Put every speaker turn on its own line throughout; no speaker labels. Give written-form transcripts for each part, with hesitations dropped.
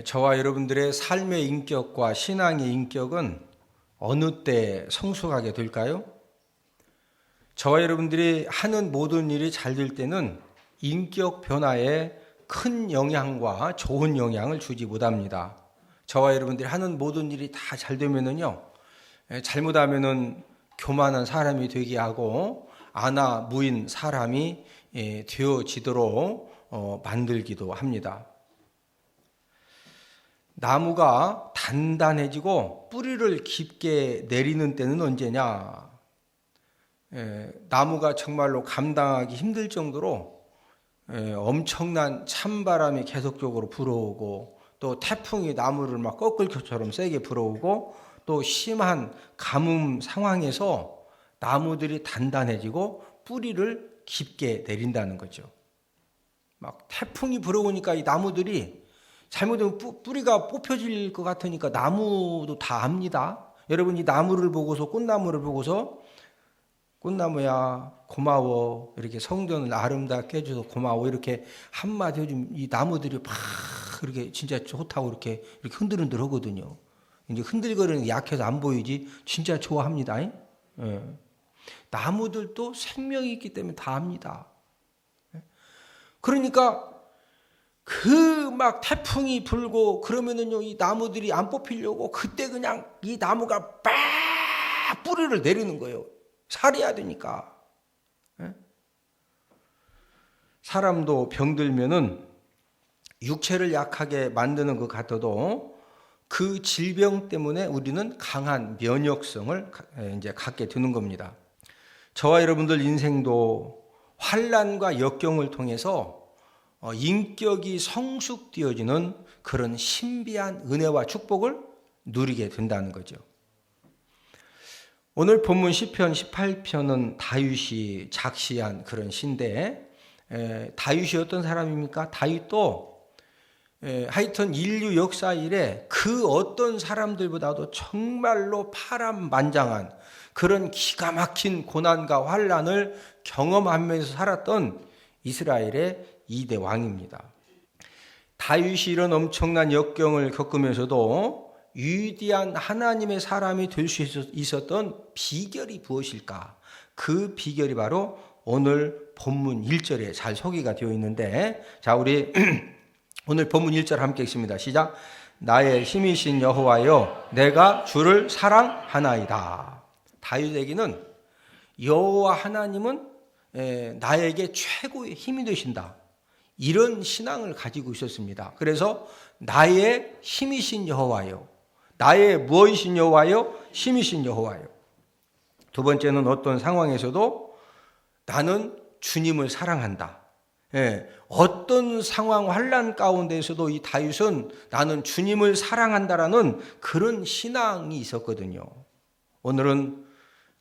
저와 여러분들의 삶의 인격과 신앙의 인격은 어느 때 성숙하게 될까요? 저와 여러분들이 하는 모든 일이 잘 될 때는 인격 변화에 큰 영향과 좋은 영향을 주지 못합니다. 저와 여러분들이 하는 모든 일이 다 잘 되면은요, 잘못하면은 교만한 사람이 되게 하고 아나 무인 사람이 되어지도록 만들기도 합니다. 나무가 단단해지고 뿌리를 깊게 내리는 때는 언제냐? 나무가 정말로 감당하기 힘들 정도로 엄청난 찬바람이 계속적으로 불어오고 또 태풍이 나무를 막 꺾을처럼 세게 불어오고 또 심한 가뭄 상황에서 나무들이 단단해지고 뿌리를 깊게 내린다는 거죠. 막 태풍이 불어오니까 이 나무들이 잘못하면 뿌리가 뽑혀질 것 같으니까 나무도 다 압니다. 여러분 이 나무를 보고서 꽃나무를 보고서 꽃나무야 고마워, 이렇게 성전을 아름답게 해줘서 고마워, 이렇게 한마디 해주면 이 나무들이 막 이렇게 진짜 좋다고 이렇게 흔들흔들 하거든요. 이제 흔들거리는 게 약해서 안 보이지 진짜 좋아합니다. 나무들도 생명이 있기 때문에 다 합니다. 그러니까 그 막 태풍이 불고 그러면은요, 이 나무들이 안 뽑히려고 그때 그냥 이 나무가 빡 뿌리를 내리는 거예요. 살해야 되니까. 사람도 병들면은 육체를 약하게 만드는 것 같아도 그 질병 때문에 우리는 강한 면역성을 이제 갖게 되는 겁니다. 저와 여러분들 인생도 환난과 역경을 통해서 인격이 성숙되어지는 그런 신비한 은혜와 축복을 누리게 된다는 거죠. 오늘 본문 시편 18편은 다윗이 작시한 그런 시인데, 다윗이 어떤 사람입니까? 다윗도 하여튼 인류 역사 이래 그 어떤 사람들보다도 정말로 파란만장한 그런 기가 막힌 고난과 환난을 경험하면서 살았던 이스라엘의 2대 왕입니다. 다윗이 이런 엄청난 역경을 겪으면서도 위대한 하나님의 사람이 될 수 있었던 비결이 무엇일까? 그 비결이 바로 오늘 본문 1절에 잘 소개가 되어 있는데, 자 우리 오늘 본문 1절 함께 읽습니다. 시작. 나의 힘이신 여호와여, 내가 주를 사랑하나이다. 다윗에게는 여호와 하나님은 나에게 최고의 힘이 되신다, 이런 신앙을 가지고 있었습니다. 그래서 나의 힘이신 여호와여, 나의 무엇이신 여호와여, 힘이신 여호와여. 두 번째는 어떤 상황에서도 나는 주님을 사랑한다. 어떤 상황 환난 가운데에서도 이 다윗은 나는 주님을 사랑한다라는 그런 신앙이 있었거든요. 오늘은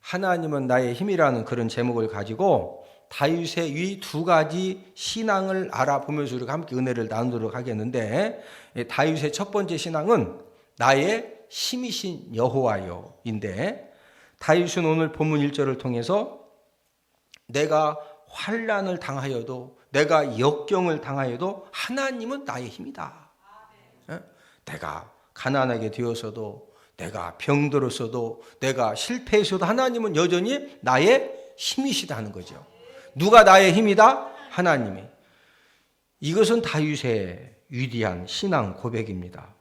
하나님은 나의 힘이라는 그런 제목을 가지고 다윗의 이 두 가지 신앙을 알아보면서 우리가 함께 은혜를 나누도록 하겠는데, 다윗의 첫 번째 신앙은 나의 힘이신 여호와여인데, 다윗은 오늘 본문 1절을 통해서 내가 환난을 당하여도, 내가 역경을 당하여도 하나님은 나의 힘이다. 내가 가난하게 되어서도, 내가 병들었어도, 내가 실패했어도 하나님은 여전히 나의 힘이시다는 거죠. 누가 나의 힘이다? 하나님이. 이것은 다윗의 위대한 신앙 고백입니다.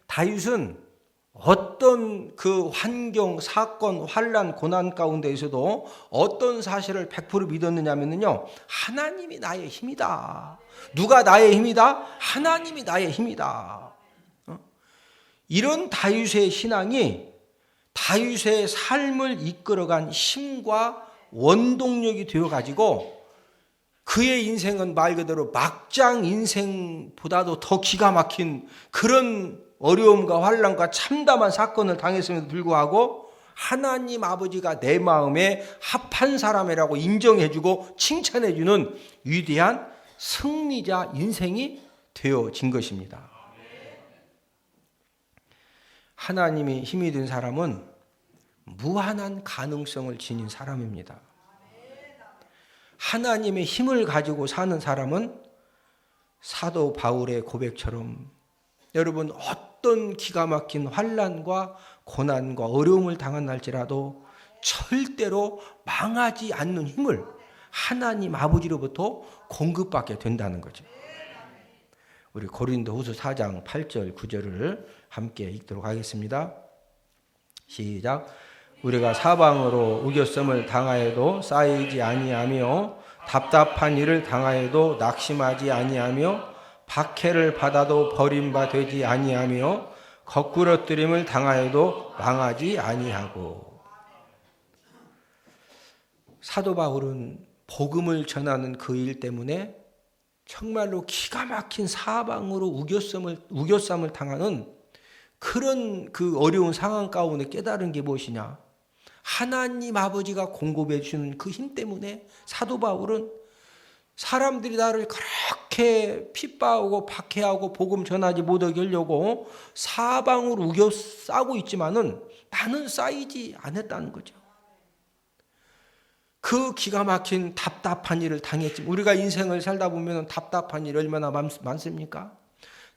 다윗은 어떤 그 환경, 사건, 환난, 고난 가운데에서도 어떤 사실을 100% 믿었느냐면요, 하나님이 나의 힘이다. 누가 나의 힘이다? 하나님이 나의 힘이다. 이런 다윗의 신앙이 다윗의 삶을 이끌어간 힘과 원동력이 되어가지고 그의 인생은 말 그대로 막장 인생보다도 더 기가 막힌 그런 어려움과 환난과 참담한 사건을 당했음에도 불구하고 하나님 아버지가 내 마음에 합한 사람이라고 인정해주고 칭찬해주는 위대한 승리자 인생이 되어진 것입니다. 하나님이 힘이 된 사람은 무한한 가능성을 지닌 사람입니다. 하나님의 힘을 가지고 사는 사람은 사도 바울의 고백처럼 여러분 어떤 기가 막힌 환난과 고난과 어려움을 당한날지라도 절대로 망하지 않는 힘을 하나님 아버지로부터 공급받게 된다는 거죠. 우리 고린도후서 4장 8절 9절을 함께 읽도록 하겠습니다. 시작. 우리가 사방으로 우겨섬을 당하여도 쌓이지 아니하며 답답한 일을 당하여도 낙심하지 아니하며 박해를 받아도 버림받지 아니하며 거꾸러뜨림을 당하여도 망하지 아니하고. 사도 바울은 복음을 전하는 그 일 때문에 정말로 기가 막힌 사방으로 우겨쌈을 당하는 그런 그 어려운 상황 가운데 깨달은 게 무엇이냐? 하나님 아버지가 공급해 주는 그 힘 때문에 사도 바울은 사람들이 나를 그렇게 핍박하고 박해하고 복음 전하지 못하게 하려고 사방으로 우겨싸고 있지만은 나는 쌓이지 않았다는 거죠. 그 기가 막힌 답답한 일을 당했지만, 우리가 인생을 살다 보면 답답한 일이 얼마나 많습니까?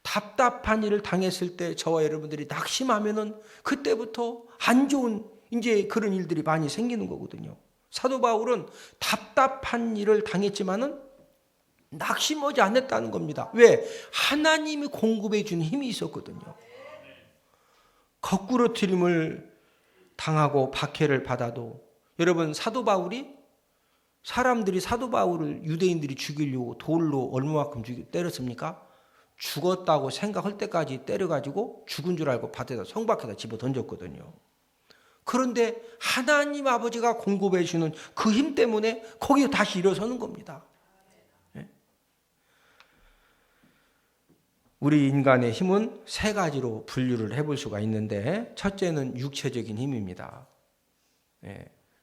답답한 일을 당했을 때 저와 여러분들이 낙심하면은 그때부터 안 좋은 이제 그런 일들이 많이 생기는 거거든요. 사도 바울은 답답한 일을 당했지만은 낙심하지 않았다는 겁니다. 왜? 하나님이 공급해 준 힘이 있었거든요. 거꾸로뜨림을 당하고 박해를 받아도, 여러분 사도 바울이 사람들이 사도 바울을 유대인들이 죽이려고 돌로 얼마만큼 때렸습니까? 죽었다고 생각할 때까지 때려가지고 죽은 줄 알고 밭에다 성밖에다 집어 던졌거든요. 그런데 하나님 아버지가 공급해 주는 그 힘 때문에 거기에 다시 일어서는 겁니다. 우리 인간의 힘은 세 가지로 분류를 해볼 수가 있는데, 첫째는 육체적인 힘입니다.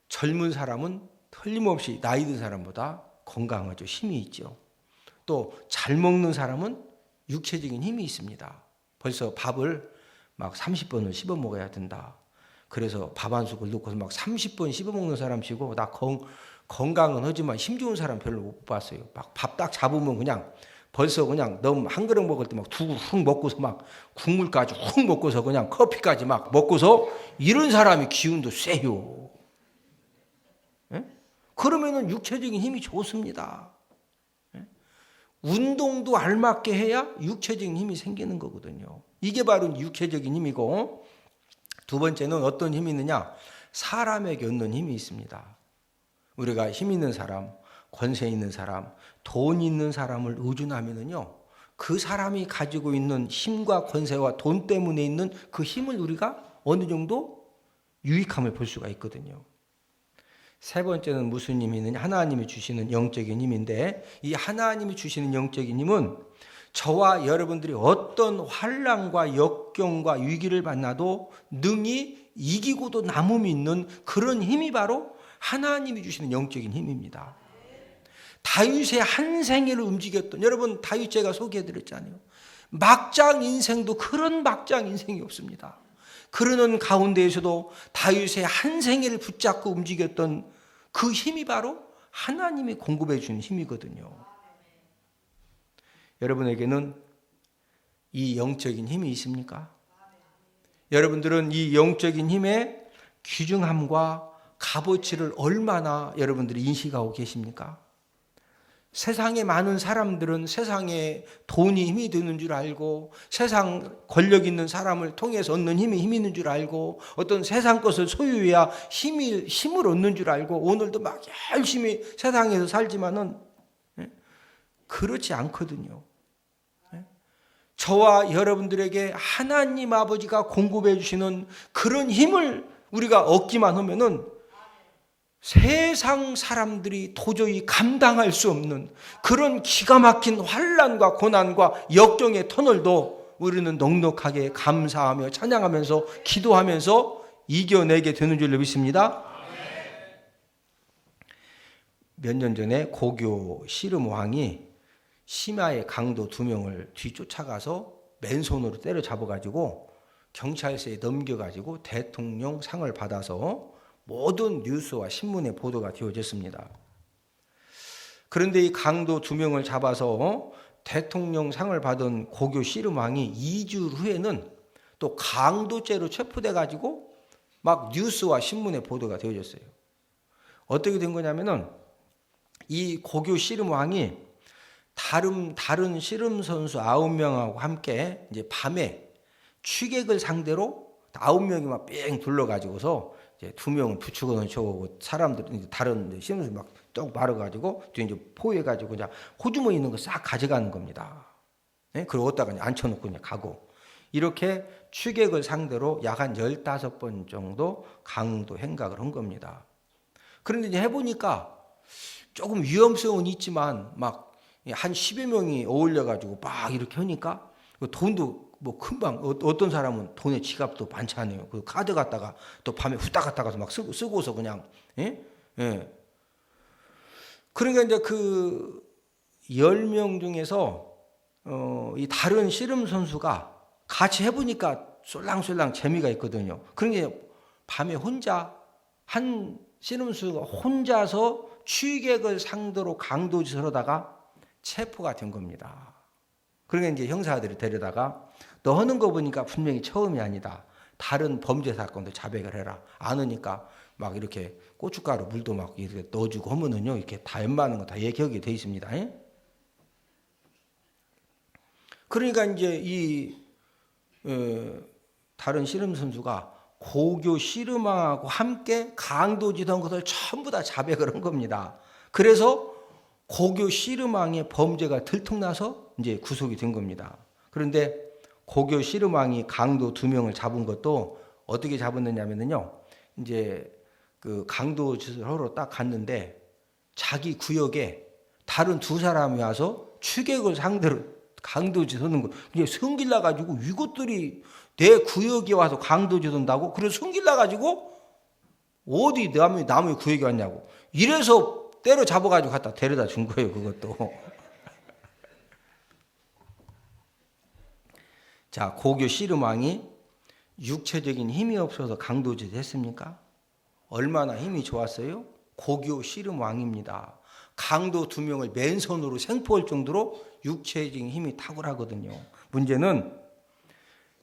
젊은 사람은 틀림없이 나이 든 사람보다 건강하죠. 힘이 있죠. 또 잘 먹는 사람은 육체적인 힘이 있습니다. 벌써 밥을 막 30번을 씹어 먹어야 된다. 그래서 밥 한 숟을 넣고서 막 30번 씹어 먹는 사람 치고, 나 건강은 하지만 힘 좋은 사람 별로 못 봤어요. 막 밥 딱 잡으면 그냥 벌써 그냥 너무 한 그릇 먹을 때 막 두 그릇 훅 먹고서 막 국물까지 훅 먹고서 그냥 커피까지 막 먹고서, 이런 사람이 기운도 세요. 그러면은 육체적인 힘이 좋습니다. 운동도 알맞게 해야 육체적인 힘이 생기는 거거든요. 이게 바로 육체적인 힘이고, 두 번째는 어떤 힘이 있느냐? 사람에게 얻는 힘이 있습니다. 우리가 힘 있는 사람, 권세 있는 사람, 돈 있는 사람을 의존하면은요, 그 사람이 가지고 있는 힘과 권세와 돈 때문에 있는 그 힘을 우리가 어느 정도 유익함을 볼 수가 있거든요. 세 번째는 무슨 힘이 있느냐? 하나님이 주시는 영적인 힘인데, 이 하나님이 주시는 영적인 힘은 저와 여러분들이 어떤 환난과 역경과 위기를 만나도 능히 이기고도 남음이 있는 그런 힘이 바로 하나님이 주시는 영적인 힘입니다. 다윗의 한 생애를 움직였던, 여러분 다윗 제가 소개해드렸잖아요. 막장 인생도 그런 막장 인생이 없습니다. 그러는 가운데에서도 다윗의 한 생애를 붙잡고 움직였던 그 힘이 바로 하나님이 공급해 주는 힘이거든요. 여러분에게는 이 영적인 힘이 있습니까? 여러분들은 이 영적인 힘의 귀중함과 값어치를 얼마나 여러분들이 인식하고 계십니까? 세상에 많은 사람들은 세상에 돈이 힘이 되는 줄 알고, 세상 권력 있는 사람을 통해서 얻는 힘이 있는 줄 알고, 어떤 세상 것을 소유해야 힘을 얻는 줄 알고 오늘도 막 열심히 세상에서 살지만은 그렇지 않거든요. 저와 여러분들에게 하나님 아버지가 공급해 주시는 그런 힘을 우리가 얻기만 하면은 세상 사람들이 도저히 감당할 수 없는 그런 기가 막힌 환난과 고난과 역경의 터널도 우리는 넉넉하게 감사하며 찬양하면서 기도하면서 이겨내게 되는 줄 믿습니다. 몇 년 전에 고교 씨름 왕이 심야의 강도 2명을 뒤쫓아가서 맨손으로 때려잡아가지고 경찰서에 넘겨가지고 대통령 상을 받아서 모든 뉴스와 신문에 보도가 되어졌습니다. 그런데 이 강도 2명을 잡아서 대통령상을 받은 고교 씨름왕이 2주 후에는 또 강도죄로 체포돼 가지고 막 뉴스와 신문에 보도가 되어졌어요. 어떻게 된 거냐면은 이 고교 씨름왕이 다른 씨름 선수 9명하고 함께 이제 밤에 취객을 상대로 9명이 막 뺑 둘러가지고서 이제 2명은 부추겨 놓고 사람들 다른 씨름 선수 막 쭉 말아가지고 뒤에 이제 포위해가지고 그냥 호주머니 있는 거 싹 가져가는 겁니다. 네? 그리고 어디다가 그냥 앉혀놓고 그냥 가고 이렇게 취객을 상대로 약 한 15번 정도 강도 행각을 한 겁니다. 그런데 이제 해보니까 조금 위험성은 있지만 막 한 10여 명이 어울려가지고 막 이렇게 하니까 돈도 뭐 금방 어떤 사람은 돈에 지갑도 많잖아요. 그 카드 갖다가 또 밤에 후딱 갔다가서 막 쓰고서 그냥 예? 예. 그러니까 이제 그 10명 중에서 이 다른 씨름 선수가 같이 해보니까 쏠랑쏠랑 재미가 있거든요. 그러니까 밤에 혼자 한 씨름 선수가 혼자서 취객을 상대로 강도짓을 하다가 체포가 된 겁니다. 그러니까 이제 형사들이 데려다가 너 하는 거 보니까 분명히 처음이 아니다. 다른 범죄 사건도 자백을 해라. 안 하니까 막 이렇게 고춧가루 물도 막 이렇게 넣어주고 하면은요 이렇게 다 웬만한 거 다 기억이 돼 있습니다. 그러니까 이제 이 다른 씨름 선수가 고교 씨름왕하고 함께 강도짓한 것을 전부 다 자백을 한 겁니다. 그래서 고교 씨름왕의 범죄가 들통나서 이제 구속이 된 겁니다. 그런데 고교 씨름왕이 강도 2명을 잡은 것도 어떻게 잡았느냐면요. 이제 그 강도짓을 하러 딱 갔는데 자기 구역에 다른 2사람이 와서 취객을 상대로 강도짓 하는 거. 이게 성질나 가지고 이것들이 내 구역에 와서 강도짓 한다고? 그래서 성질나 가지고 어디 남의 구역에 왔냐고. 이래서 때려잡아 가지고 갖다 데려다 준 거예요, 그것도. 자, 고교 씨름왕이 육체적인 힘이 없어서 강도짓 했습니까? 얼마나 힘이 좋았어요? 고교 씨름왕입니다. 강도 2명을 맨손으로 생포할 정도로 육체적인 힘이 탁월하거든요. 문제는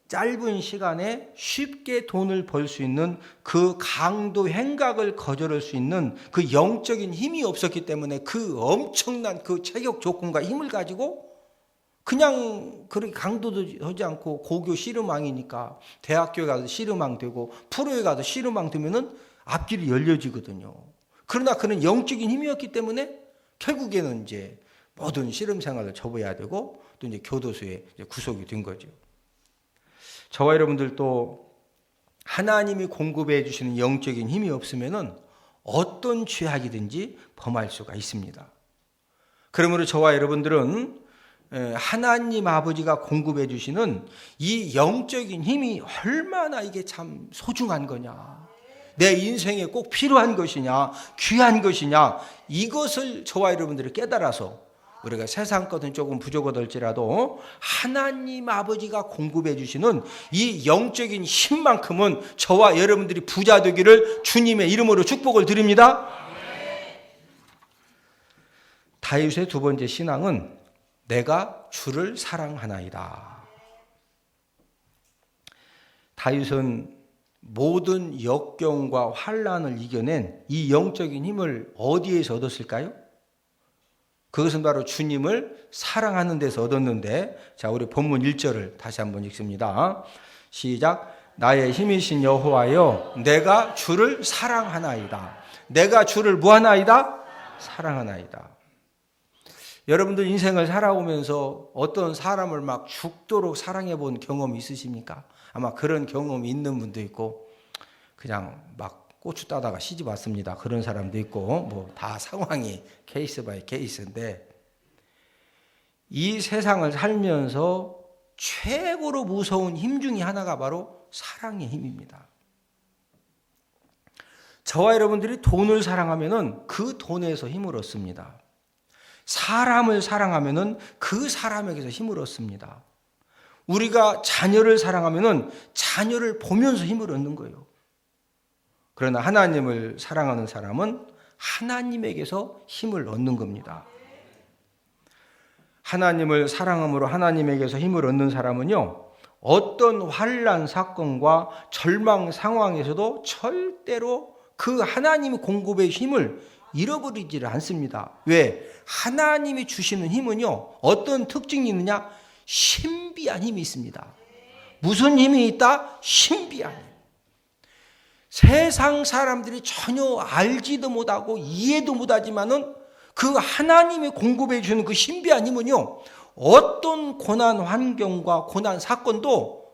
짧은 시간에 쉽게 돈을 벌 수 있는 그 강도 행각을 거절할 수 있는 그 영적인 힘이 없었기 때문에 그 엄청난 그 체격 조건과 힘을 가지고 그냥 그렇게 강도도 하지 않고 고교 씨름왕이니까 대학교에 가서 씨름왕 되고 프로에 가서 씨름왕 되면은 앞길이 열려지거든요. 그러나 그는 영적인 힘이었기 때문에 결국에는 이제 모든 씨름 생활을 접어야 되고 또 이제 교도소에 이제 구속이 된 거죠. 저와 여러분들도 하나님이 공급해 주시는 영적인 힘이 없으면은 어떤 죄악이든지 범할 수가 있습니다. 그러므로 저와 여러분들은 하나님 아버지가 공급해 주시는 이 영적인 힘이 얼마나 이게 참 소중한 거냐, 내 인생에 꼭 필요한 것이냐, 귀한 것이냐, 이것을 저와 여러분들이 깨달아서 우리가 세상 것은 조금 부족하더라도 하나님 아버지가 공급해 주시는 이 영적인 힘만큼은 저와 여러분들이 부자 되기를 주님의 이름으로 축복을 드립니다. 다윗의 2번째 신앙은 내가 주를 사랑하나이다. 다윗은 모든 역경과 환난을 이겨낸 이 영적인 힘을 어디에서 얻었을까요? 그것은 바로 주님을 사랑하는 데서 얻었는데, 자, 우리 본문 1절을 다시 한번 읽습니다. 시작. 나의 힘이신 여호와여, 내가 주를 사랑하나이다. 내가 주를 뭐하나이다? 사랑하나이다. 여러분들 인생을 살아오면서 어떤 사람을 막 죽도록 사랑해 본 경험이 있으십니까? 아마 그런 경험이 있는 분도 있고 그냥 막 고추 따다가 시집 왔습니다. 그런 사람도 있고 뭐 다 상황이 케이스 바이 케이스인데, 이 세상을 살면서 최고로 무서운 힘 중에 하나가 바로 사랑의 힘입니다. 저와 여러분들이 돈을 사랑하면은 그 돈에서 힘을 얻습니다. 사람을 사랑하면은 그 사람에게서 힘을 얻습니다. 우리가 자녀를 사랑하면은 자녀를 보면서 힘을 얻는 거예요. 그러나 하나님을 사랑하는 사람은 하나님에게서 힘을 얻는 겁니다. 하나님을 사랑함으로 하나님에게서 힘을 얻는 사람은요, 어떤 환난 사건과 절망 상황에서도 절대로 그 하나님의 공급의 힘을 잃어버리지를 않습니다. 왜? 하나님이 주시는 힘은요, 어떤 특징이 있느냐? 신비한 힘이 있습니다. 무슨 힘이 있다? 신비한 힘. 세상 사람들이 전혀 알지도 못하고 이해도 못하지만은 그 하나님의 공급해 주는 그 신비한 힘은요, 어떤 고난 환경과 고난 사건도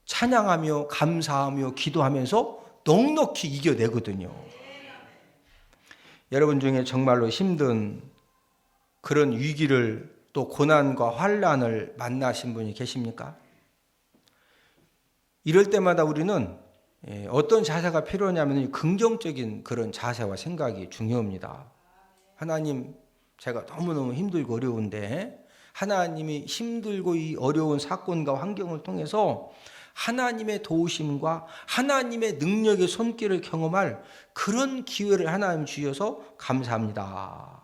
찬양하며 감사하며 기도하면서 넉넉히 이겨내거든요. 여러분 중에 정말로 힘든 그런 위기를 또 고난과 환난을 만나신 분이 계십니까? 이럴 때마다 우리는 어떤 자세가 필요하냐면 긍정적인 그런 자세와 생각이 중요합니다. 하나님, 제가 너무너무 힘들고 어려운데 하나님이 힘들고 이 어려운 사건과 환경을 통해서 하나님의 도우심과 하나님의 능력의 손길을 경험할 그런 기회를 하나님 주셔서 감사합니다.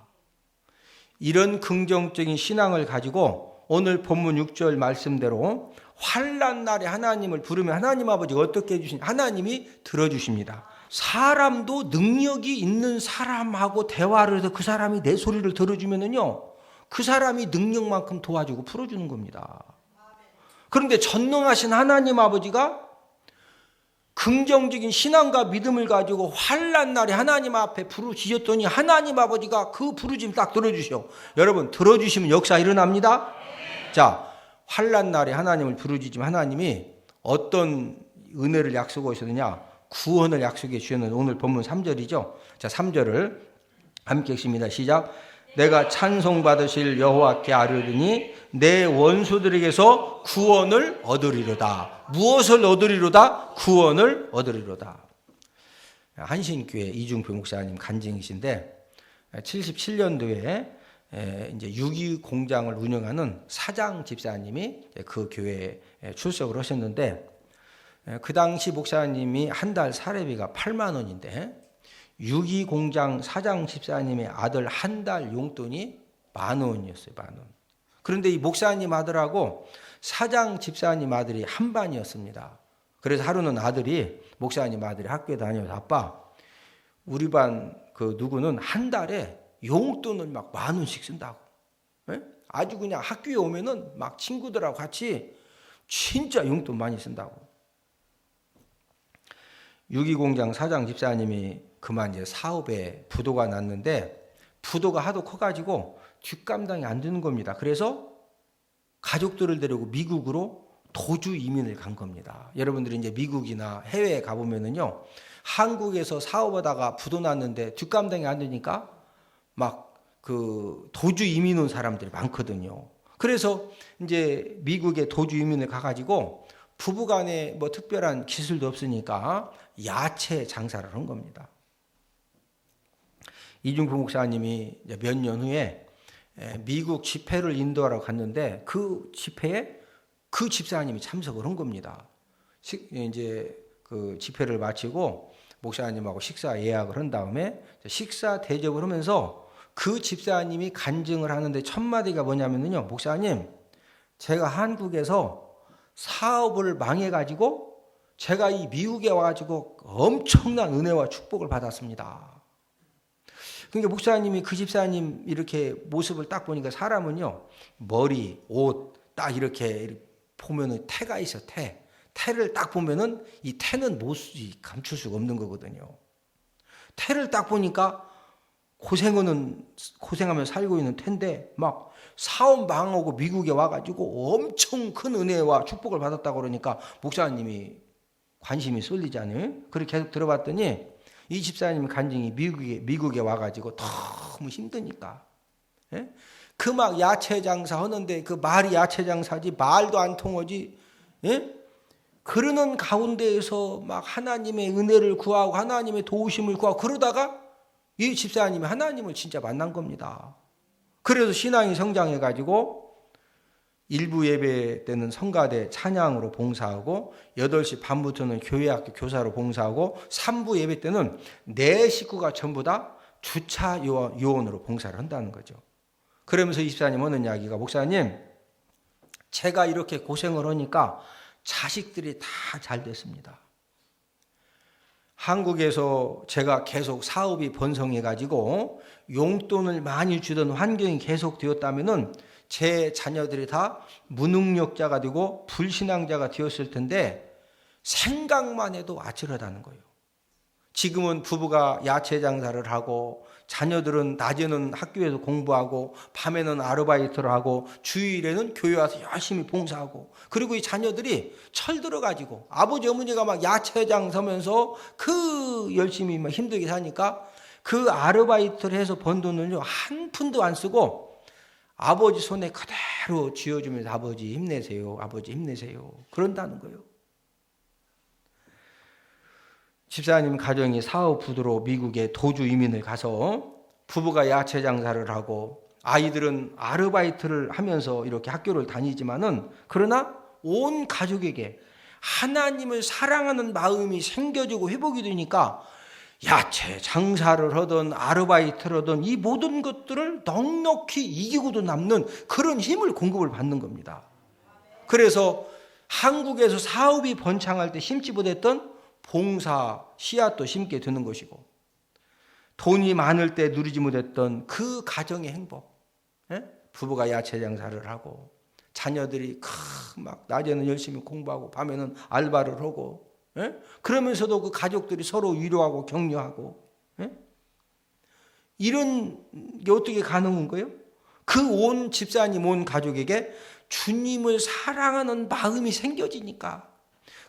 이런 긍정적인 신앙을 가지고 오늘 본문 6절 말씀대로 환난 날에 하나님을 부르면 하나님 아버지가 어떻게 해주시냐? 하나님이 들어주십니다. 사람도 능력이 있는 사람하고 대화를 해서 그 사람이 내 소리를 들어주면은요, 그 사람이 능력만큼 도와주고 풀어주는 겁니다. 그런데 전능하신 하나님 아버지가 긍정적인 신앙과 믿음을 가지고 환난 날에 하나님 앞에 부르짖었더니 하나님 아버지가 그 부르짖음 딱 들어주셔. 여러분, 들어주시면 역사 일어납니다. 자, 환난 날에 하나님을 부르짖으면 하나님이 어떤 은혜를 약속하셨느냐? 구원을 약속해 주셨는데 오늘 본문 3절이죠. 자, 3절을 함께 읽습니다. 시작. 내가 찬송받으실 여호와께 아뢰리니 내 원수들에게서 구원을 얻으리로다. 무엇을 얻으리로다? 구원을 얻으리로다. 한신교회 이중표 목사님 간증이신데 77년도에 이제 유기 공장을 운영하는 사장 집사님이 그 교회에 출석을 하셨는데 그 당시 목사님이 한 달 사례비가 8만 원인데 유기 공장 사장 집사님의 아들 한 달 용돈이 10,000원이었어요. 10,000원. 그런데 이 목사님 아들하고 사장 집사님 아들이 한 반이었습니다. 그래서 하루는 목사님 아들이 학교에 다녀서 아빠, 우리 반 그 누구는 한 달에 용돈을 막 10,000원씩 쓴다고. 네? 아주 그냥 학교에 오면은 막 친구들하고 같이 진짜 용돈 많이 쓴다고. 유기공장 사장 집사님이 그만 이제 사업에 부도가 났는데 부도가 하도 커가지고 뒷감당이 안 되는 겁니다. 그래서 가족들을 데리고 미국으로 도주 이민을 간 겁니다. 여러분들이 이제 미국이나 해외에 가보면은요, 한국에서 사업하다가 부도 났는데 뒷감당이 안 되니까 막 그 도주 이민 온 사람들이 많거든요. 그래서 이제 미국에 도주 이민을 가가지고 부부간에 뭐 특별한 기술도 없으니까 야채 장사를 한 겁니다. 이중표 목사님이 몇 년 후에 미국 집회를 인도하러 갔는데 그 집회에 그 집사님이 참석을 한 겁니다. 이제 그 집회를 마치고 목사님하고 식사 예약을 한 다음에 식사 대접을 하면서 그 집사님이 간증을 하는데 첫 마디가 뭐냐면요, 목사님, 제가 한국에서 사업을 망해가지고 제가 이 미국에 와가지고 엄청난 은혜와 축복을 받았습니다. 그러니까 목사님이 그 집사님 이렇게 모습을 딱 보니까 사람은요, 머리, 옷 딱 이렇게 보면은 태가 있어, 태. 태를 딱 보면은 이 태는 감출 수가 없는 거거든요. 태를 딱 보니까 고생하며 살고 있는 텐데 막 사업 망하고 미국에 와가지고 엄청 큰 은혜와 축복을 받았다고 그러니까 목사님이 관심이 쏠리잖아요. 그렇게 계속 들어봤더니 이 집사님 간증이 미국에 와가지고 너무 힘드니까, 예? 그 막 야채 장사 하는데 그 말이 야채 장사지 말도 안 통하지, 예? 그러는 가운데에서 막 하나님의 은혜를 구하고 하나님의 도우심을 구하고 그러다가 이 집사님이 하나님을 진짜 만난 겁니다. 그래서 신앙이 성장해가지고 일부 예배 때는 성가대 찬양으로 봉사하고 8시 반부터는 교회학교 교사로 봉사하고 3부 예배 때는 내 식구가 전부 다 주차 요원으로 봉사를 한다는 거죠. 그러면서 이 집사님 하는 이야기가, 목사님, 제가 이렇게 고생을 하니까 자식들이 다 잘 됐습니다. 한국에서 제가 계속 사업이 번성해가지고 용돈을 많이 주던 환경이 계속 되었다면은 제 자녀들이 다 무능력자가 되고 불신앙자가 되었을 텐데 생각만 해도 아찔하다는 거예요. 지금은 부부가 야채 장사를 하고 자녀들은 낮에는 학교에서 공부하고 밤에는 아르바이트를 하고 주일에는 교회 와서 열심히 봉사하고, 그리고 이 자녀들이 철들어가지고 아버지 어머니가 막 야채 장사하면서 그 열심히 막 힘들게 사니까 그 아르바이트를 해서 번 돈을요 한 푼도 안 쓰고 아버지 손에 그대로 쥐어주면서 아버지 힘내세요, 아버지 힘내세요, 그런다는 거예요. 집사님 가정이 사업부도로 미국에 도주 이민을 가서 부부가 야채 장사를 하고 아이들은 아르바이트를 하면서 이렇게 학교를 다니지만은, 그러나 온 가족에게 하나님을 사랑하는 마음이 생겨지고 회복이 되니까 야채 장사를 하던 아르바이트를 하던 이 모든 것들을 넉넉히 이기고도 남는 그런 힘을 공급을 받는 겁니다. 그래서 한국에서 사업이 번창할 때 심지 못했던 봉사, 씨앗도 심게 되는 것이고, 돈이 많을 때 누리지 못했던 그 가정의 행복, 부부가 야채 장사를 하고 자녀들이 막 낮에는 열심히 공부하고 밤에는 알바를 하고, 그러면서도 그 가족들이 서로 위로하고 격려하고, 이런 게 어떻게 가능한 거예요? 그 온 집사님 온 가족에게 주님을 사랑하는 마음이 생겨지니까,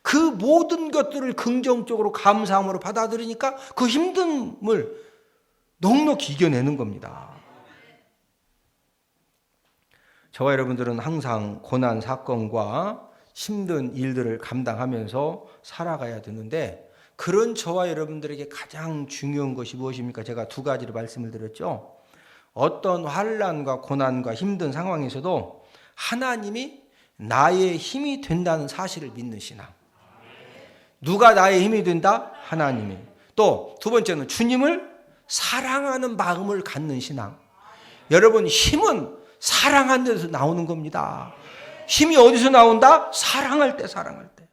그 모든 것들을 긍정적으로 감사함으로 받아들이니까 그 힘듦을 넉넉히 이겨내는 겁니다. 저와 여러분들은 항상 고난 사건과 힘든 일들을 감당하면서 살아가야 되는데, 그런 저와 여러분들에게 가장 중요한 것이 무엇입니까? 제가 두 가지를 말씀을 드렸죠. 어떤 환난과 고난과 힘든 상황에서도 하나님이 나의 힘이 된다는 사실을 믿는 신앙. 누가 나의 힘이 된다? 하나님이. 또 두 번째는 주님을 사랑하는 마음을 갖는 신앙. 여러분, 힘은 사랑하는 데서 나오는 겁니다. 힘이 어디서 나온다? 사랑할 때, 사랑할 때.